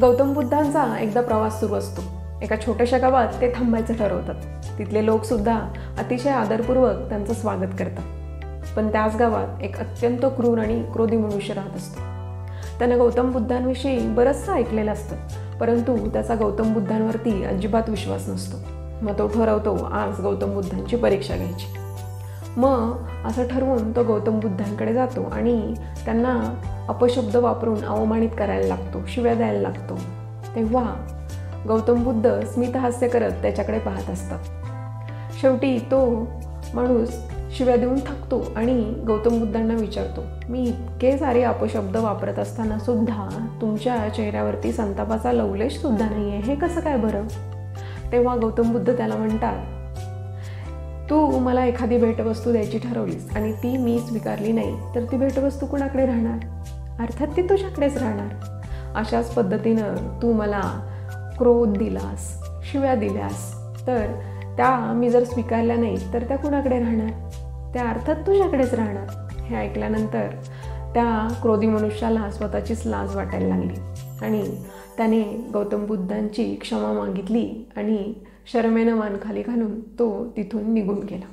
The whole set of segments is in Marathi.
गौतम बुद्धांचा एकदा प्रवास सुरू असतो. एका छोट्याशा गावात ते थांबायचं ठरवतात. तिथले लोकसुद्धा अतिशय आदरपूर्वक त्यांचं स्वागत करतात. पण त्याच गावात एक अत्यंत क्रूर आणि क्रोधी मनुष्य राहत असतो. त्यानं गौतम बुद्धांविषयी बरंचसं ऐकलेलं असतं, परंतु त्याचा गौतम बुद्धांवरती अजिबात विश्वास नसतो. मग तो ठरवतो आज गौतम बुद्धांची परीक्षा घ्यायची. मग असं ठरवून तो गौतम बुद्धांकडे जातो आणि त्यांना अपशब्द वापरून अवमानित करायला लागतो, शिव्या द्यायला लागतो. तेव्हा गौतम बुद्ध स्मितहास्य करत त्याच्याकडे पाहत असतात. शेवटी तो माणूस शिव्या देऊन थकतो आणि गौतम बुद्धांना विचारतो, मी इतके सारे अपशब्द वापरत असताना सुद्धा तुमच्या चेहऱ्यावरती संतापाचा लवलेश सुद्धा नाही आहे, हे कसं काय बरं? तेव्हा गौतम बुद्ध त्याला म्हणतात, तू मला एखादी भेटवस्तू द्यायची ठरवलीस आणि ती मी स्वीकारली नाही तर ती भेटवस्तू कुणाकडे राहणार? अर्थात ती तुझ्याकडेच राहणार. अशाच पद्धतीनं तू मला क्रोध दिलास, शिव्या दिल्यास, तर त्या मी जर स्वीकारल्या नाही तर त्या कुणाकडे राहणार? त्या अर्थात तुझ्याकडेच राहणार. हे ऐकल्यानंतर त्या क्रोधी मनुष्याला स्वतःचीच लाज वाटायला लागली आणि त्याने गौतम बुद्धांची क्षमा मागितली आणि शरमेनं मान खाली घालून तो तिथून निघून गेला.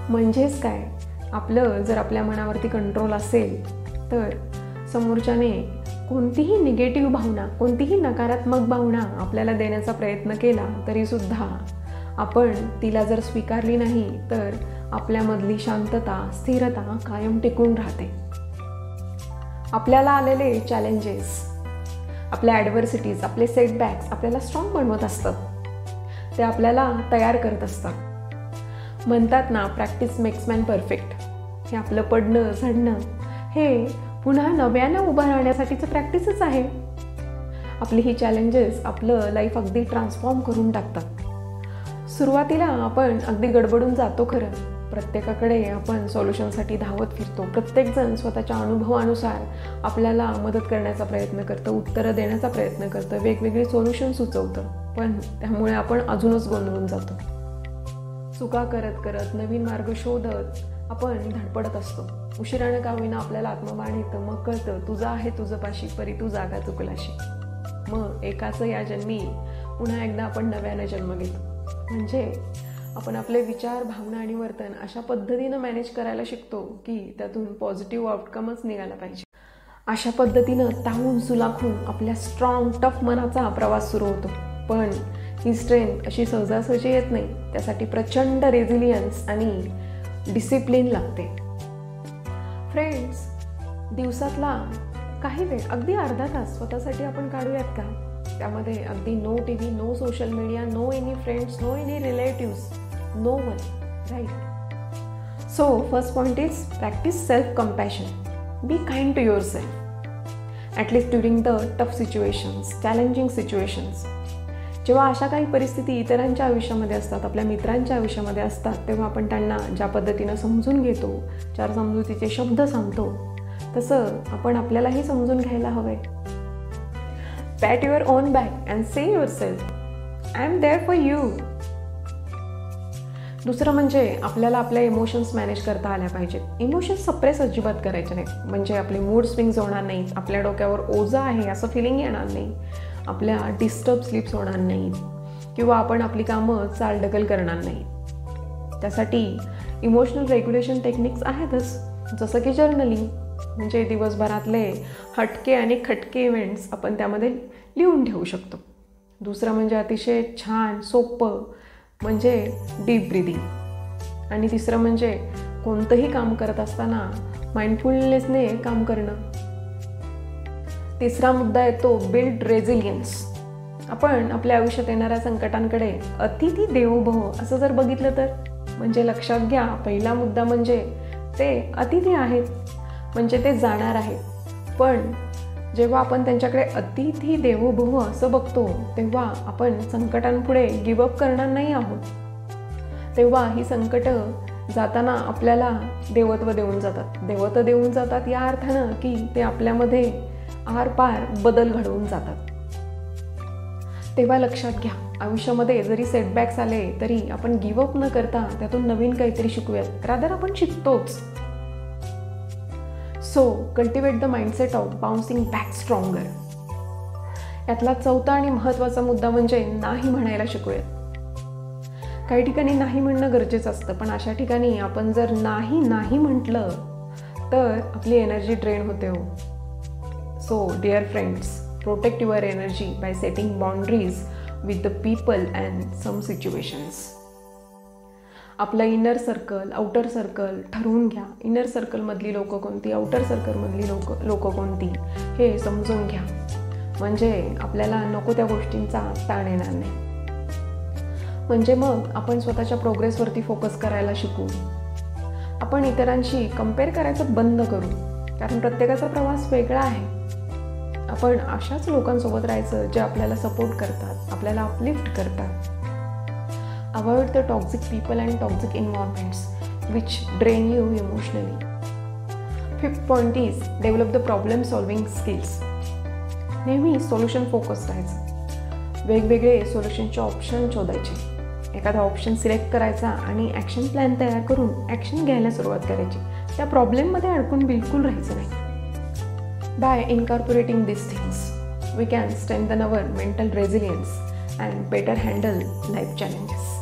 म्हणजेच काय, आपलं जर आपल्या मनावरती कंट्रोल असेल तर समोरच्याने कोणतीही निगेटिव्ह भावना, कोणतीही नकारात्मक भावना आपल्याला देण्याचा प्रयत्न केला तरीसुद्धा आपण तिला जर स्वीकारली नाही तर आपल्यामधली शांतता, स्थिरता कायम टिकून राहते. आपल्याला आलेले चॅलेंजेस, आपल्या ॲडव्हर्सिटीज, आपले सेटबॅक्स आपल्याला स्ट्रॉंग बनवत असतात. ते आपल्याला तयार करत असतात. म्हणतात ना, प्रॅक्टिस मेक्स मॅन परफेक्ट. हे आपलं पडणं, झडणं हे पुन्हा नव्यानं उभं राहण्यासाठीचं प्रॅक्टिसच आहे. आपली ही चॅलेंजेस आपलं लाईफ अगदी ट्रान्सफॉर्म करून टाकतात. सुरुवातीला आपण अगदी गडबडून जातो खरं. प्रत्येकाकडे आपण सोल्युशनसाठी धावत फिरतो. प्रत्येकजण स्वतःच्या अनुभवानुसार आपल्याला मदत करण्याचा प्रयत्न करतं, उत्तरं देण्याचा प्रयत्न करतं, वेगवेगळी सोल्युशन सुचवतं. पण त्यामुळे आपण अजूनच गोंधळून जातो. चुका करत करत, नवीन मार्ग शोधत आपण धडपडत असतो. उशिरानं का होईना आपल्याला आत्मभान येतं. मग कळतं, तुझं आहे तुझं पाशी, परी तू जागा चुकलाशी. मग एकाचं या जन्मी पुन्हा एकदा आपण नव्यानं जन्म घेतो. म्हणजे आपण आपले विचार, भावना आणि वर्तन अशा पद्धतीनं मॅनेज करायला शिकतो की त्यातून पॉझिटिव्ह आउटकमच निघाला पाहिजे. अशा पद्धतीनं तावून सुलाखून आपल्या स्ट्रॉंग, टफ मनाचा प्रवास सुरू होतो. पण ही स्ट्रेंथ अशी सहजासहजी येत नाही. त्यासाठी प्रचंड रेझिलियन्स आणि डिसिप्लिन लागते. फ्रेंड्स, दिवसातला काही वेळ, अगदी अर्धा तास स्वतःसाठी आपण काढूयात का? त्यामध्ये अगदी no TV, no social media, no any friends, no any relatives, no one, right? So first point is practice self compassion. Be kind to yourself, at least during the tough situations, challenging situations. जेव्हा अशा काही परिस्थिती इतरांच्या आयुष्यामध्ये असतात, आपल्या मित्रांच्या आयुष्यामध्ये असतात, तेव्हा आपण त्यांना ज्या पद्धतीनं समजून घेतो, चार समजुतीचे शब्द सांगतो, तसं आपण आपल्यालाही समजून घ्यायला हवंय. Pat your own back and say yourself, I am there for you. दुसरं म्हणजे आपल्याला आपल्या इमोशन्स मॅनेज करता आल्या पाहिजेत. इमोशन्स सप्रेस अजिबात करायचे नाहीत. म्हणजे आपले मूड स्विंग्स होणार नाहीत, आपल्या डोक्यावर ओझं आहे असं फिलिंग येणार नाही, आपल्या डिस्टर्ब स्लीप्स होणार नाहीत किंवा आपण आपली कामं चालढकल करणार नाही. त्यासाठी इमोशनल रेग्युलेशन टेक्निक्स आहेतच, जसं की जर्नलिंग. म्हणजे दिवसभरातले हटके आणि खटके इव्हेंट्स आपण त्यामध्ये लिहून ठेवू शकतो. दुसरं म्हणजे अतिशय छान सोपं म्हणजे डीप ब्रीदिंग. आणि तिसरं म्हणजे कोणतंही काम करत असताना माइंडफुलनेसने काम करणं. तिसरा मुद्दा येतो बिल्ड रेझिलियन्स. आपण आपल्या आयुष्यात येणाऱ्या संकटांकडे अतिथी देवो भव असं जर बघितलं तर, म्हणजे लक्षात घ्या, पहिला मुद्दा म्हणजे ते अतिथी आहेत, म्हणजे ते जाणार आहेत. पण जेव्हा आपण त्यांच्याकडे अतिथी देवो भव असं बघतो तेव्हा आपण संकटांपुढे गिवअप करणार नाही आहोत. तेव्हा ही संकटं जाताना आपल्याला देवत्व देऊन जातात. देवत्व देऊन जातात या अर्थानं की ते आपल्यामध्ये आरपार बदल घडवून जातात. तेव्हा लक्षात घ्या, आयुष्यामध्ये जरी सेटबॅक्स आले तरी आपण गिवअप न करता त्यातून नवीन काहीतरी शिकूयात. रादर आपण शिकतोच. So, cultivate the mindset of bouncing back stronger. यातला चौथा आणि महत्त्वाचा मुद्दा म्हणजे नाही म्हणायला शिकूयात. काही ठिकाणी नाही म्हणणं गरजेचं असतं, पण अशा ठिकाणी आपण जर नाही म्हटलं तर आपली एनर्जी ड्रेन होते हो. So dear friends, protect your energy by setting boundaries with the people and some situations. आपलं इनर सर्कल, आउटर सर्कल ठरवून घ्या. इनर सर्कलमधली लोकं कोणती, आउटर सर्कलमधली लोकं कोणती हे समजून घ्या. म्हणजे आपल्याला नको त्या गोष्टींचा ताण येणार नाही. म्हणजे मग आपण स्वतःच्या प्रोग्रेसवरती फोकस करायला शिकू. आपण इतरांशी कंपेअर करायचं बंद करू, कारण प्रत्येकाचा प्रवास वेगळा आहे. आपण अशाच लोकांसोबत राहायचं जे आपल्याला सपोर्ट करतात, आपल्याला अपलिफ्ट करतात. Avoid the toxic people and toxic environments which drain you emotionally. 5th point is develop the problem solving skills. नेहमी सोल्युशन फोकस्ड राहायचं. वेगवेगळे सोल्युशनचे ऑप्शन शोधायचे. एखादा ऑप्शन सिलेक्ट करायचा आणि ॲक्शन प्लॅन तयार करून ॲक्शन घ्यायला सुरुवात करायची. त्या प्रॉब्लेममध्ये अडकून बिलकुल राहायचं नाही. By incorporating this things we can strengthen our mental resilience and better handle life challenges.